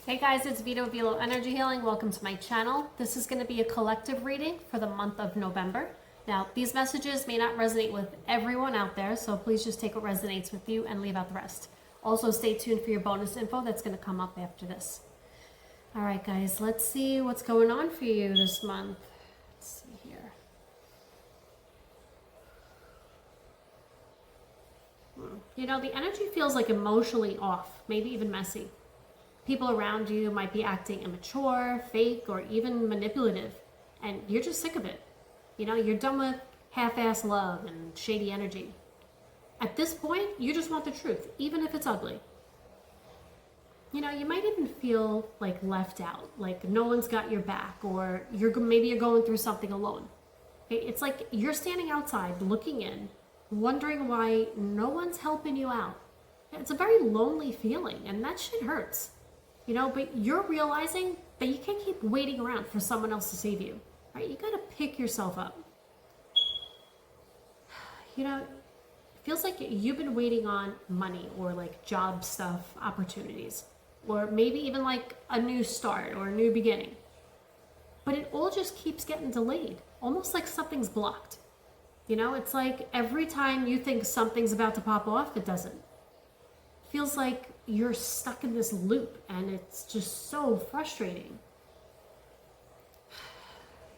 Hey guys, it's ViLo Energy Healing. Welcome to my channel. This is going to be a collective reading for the month of November. Now, these messages may not resonate with everyone out there, so please just take what resonates with you and leave out the rest. Also, stay tuned for your bonus info that's going to come up after this. All right, guys, let's see what's going on for you this month. Let's see here. You know, the energy feels like emotionally off, maybe even messy. People around you might be acting immature, fake, or even manipulative, and you're just sick of it. You know, you're done with half-ass love and shady energy. At this point, you just want the truth, even if it's ugly. You know, you might even feel like left out, like no one's got your back, or maybe you're going through something alone. It's like you're standing outside looking in, wondering why no one's helping you out. It's a very lonely feeling, and that shit hurts. You know, but you're realizing that you can't keep waiting around for someone else to save you, right? You gotta pick yourself up. You know, it feels like you've been waiting on money or like job stuff, opportunities, or maybe even like a new start or a new beginning. But it all just keeps getting delayed, almost like something's blocked. You know, it's like every time you think something's about to pop off, it doesn't. It feels like you're stuck in this loop and it's just so frustrating.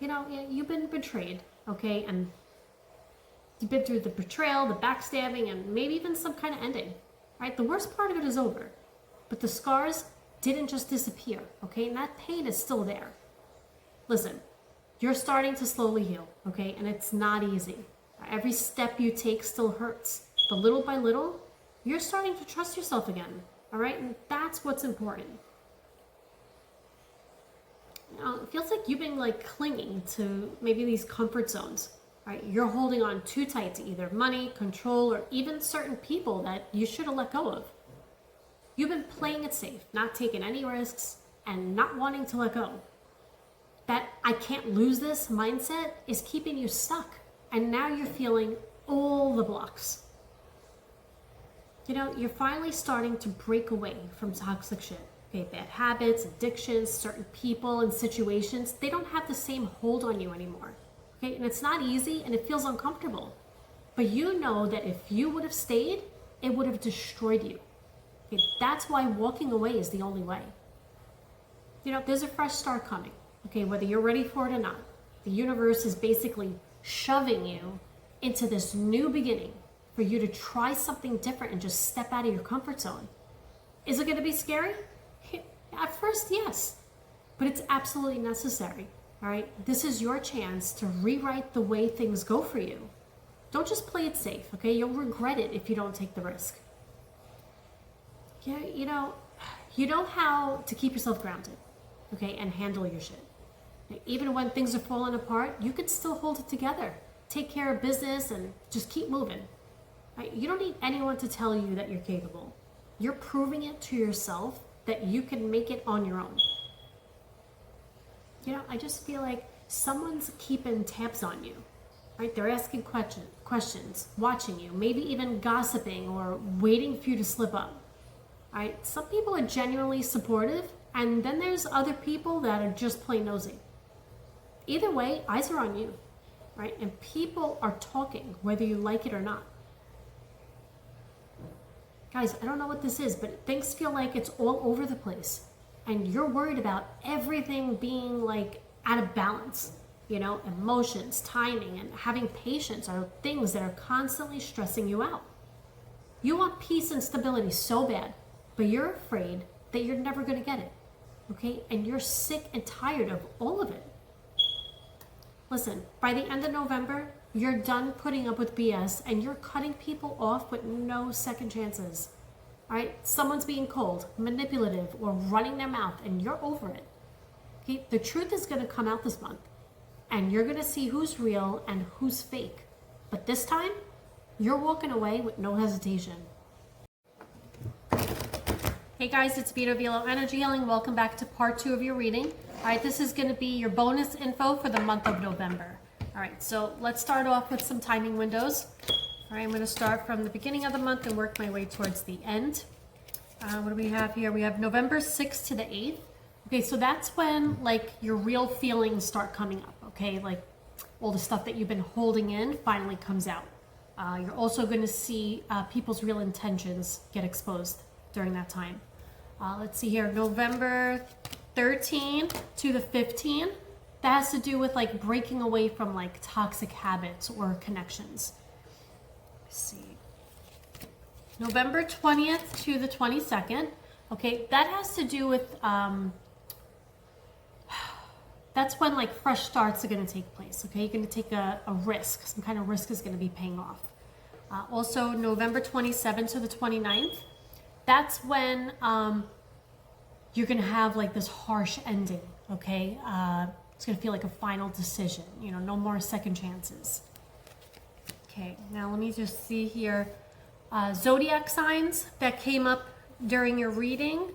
You know, you've been betrayed, okay? And you've been through the betrayal, the backstabbing, and maybe even some kind of ending, right? The worst part of it is over, but the scars didn't just disappear, okay? And that pain is still there. Listen, you're starting to slowly heal, okay? And it's not easy. Every step you take still hurts, but little by little, you're starting to trust yourself again. All right, and that's what's important. Now, it feels like you've been like clinging to maybe these comfort zones, right? You're holding on too tight to either money, control, or even certain people that you should have let go of. You've been playing it safe, not taking any risks, and not wanting to let go. That I can't lose this mindset is keeping you stuck, and now you're feeling all the blocks. You know, you're finally starting to break away from toxic shit. Okay, bad habits, addictions, certain people and situations, they don't have the same hold on you anymore. Okay, and it's not easy and it feels uncomfortable. But you know that if you would have stayed, it would have destroyed you. Okay, that's why walking away is the only way. You know, there's a fresh start coming. Okay, whether you're ready for it or not. The universe is basically shoving you into this new beginning, for you to try something different and just step out of your comfort zone. Is it going to be scary? At first, yes, but it's absolutely necessary. All right, this is your chance to rewrite the way things go for you. Don't just play it safe, okay? You'll regret it if you don't take the risk. Yeah, you know how to keep yourself grounded, okay, and handle your shit. Even when things are falling apart, you can still hold it together. Take care of business and just keep moving. You don't need anyone to tell you that you're capable. You're proving it to yourself that you can make it on your own. You know, I just feel like someone's keeping tabs on you, right? They're asking questions, watching you, maybe even gossiping or waiting for you to slip up, right? Some people are genuinely supportive, and then there's other people that are just plain nosy. Either way, eyes are on you, right? And people are talking, whether you like it or not. Guys, I don't know what this is, but things feel like it's all over the place. And you're worried about everything being like out of balance. You know, emotions, timing, and having patience are things that are constantly stressing you out. You want peace and stability so bad, but you're afraid that you're never going to get it. Okay? And you're sick and tired of all of it. Listen, by the end of November, you're done putting up with BS and you're cutting people off with no second chances. All right? Someone's being cold, manipulative, or running their mouth and you're over it. Okay? The truth is going to come out this month and you're going to see who's real and who's fake. But this time, you're walking away with no hesitation. Hey guys, it's ViLo Energy Healing. Welcome back to part 2 of your reading. All right, this is going to be your bonus info for the month of November. All right, so let's start off with some timing windows. All right, I'm going to start from the beginning of the month and work my way towards the end. What do we have here? We have November 6th to the 8th. Okay, so that's when like your real feelings start coming up, okay? Like all the stuff that you've been holding in finally comes out. You're also going to see people's real intentions get exposed during that time. Let's see here, November 13 to the 15. That has to do with like breaking away from like toxic habits or connections. Let's see. November 20th to the 22nd. Okay, that has to do with, that's when like fresh starts are going to take place. Okay, you're going to take a risk. Some kind of risk is going to be paying off. Also, November 27th to the 29th. That's when you're going to have like this harsh ending. Okay, it's going to feel like a final decision. You know, no more second chances. Okay, now let me just see here. Zodiac signs that came up during your reading.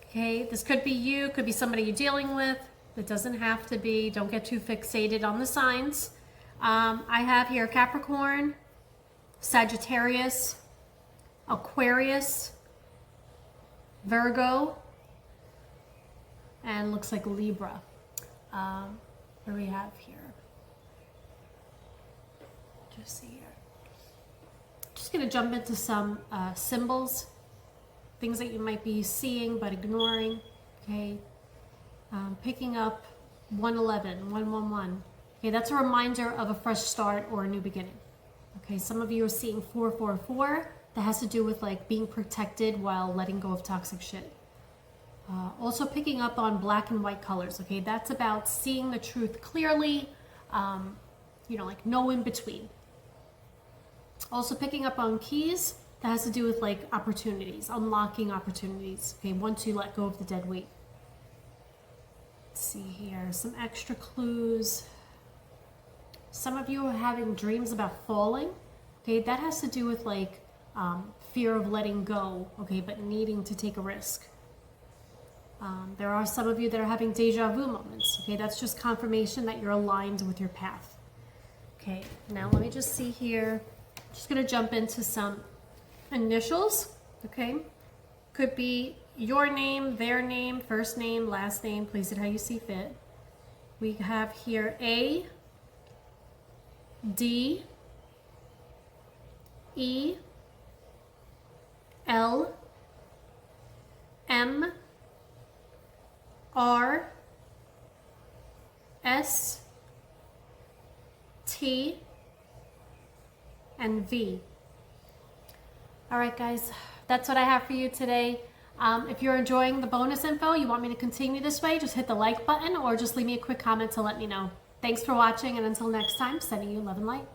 Okay, this could be you, could be somebody you're dealing with. It doesn't have to be. Don't get too fixated on the signs. I have here Capricorn, Sagittarius, Aquarius, Virgo, and looks like Libra. What do we have here? Just see here. Just going to jump into some symbols, things that you might be seeing but ignoring. Okay, picking up 111, 111. Okay, that's a reminder of a fresh start or a new beginning. Okay, some of you are seeing 444. That has to do with like being protected while letting go of toxic shit. Also picking up on black and white colors. Okay, that's about seeing the truth clearly. You know, like no in between. Also picking up on keys, that has to do with like opportunities, unlocking opportunities. Okay, once you let go of the dead weight. Let's see here, some extra clues. Some of you are having dreams about falling. Okay, that has to do with like fear of letting go. Okay, but needing to take a risk. There are some of you that are having deja vu moments. Okay, that's just confirmation that you're aligned with your path. Okay, now let me just see here. Just going to jump into some initials, okay? Could be your name, their name, first name, last name, place it how you see fit. We have here A, D, E, L, M, R, S, T, and V. All right, guys, that's what I have for you today. If you're enjoying the bonus info, you want me to continue this way, just hit the like button or just leave me a quick comment to let me know. Thanks for watching, and until next time, sending you love and light.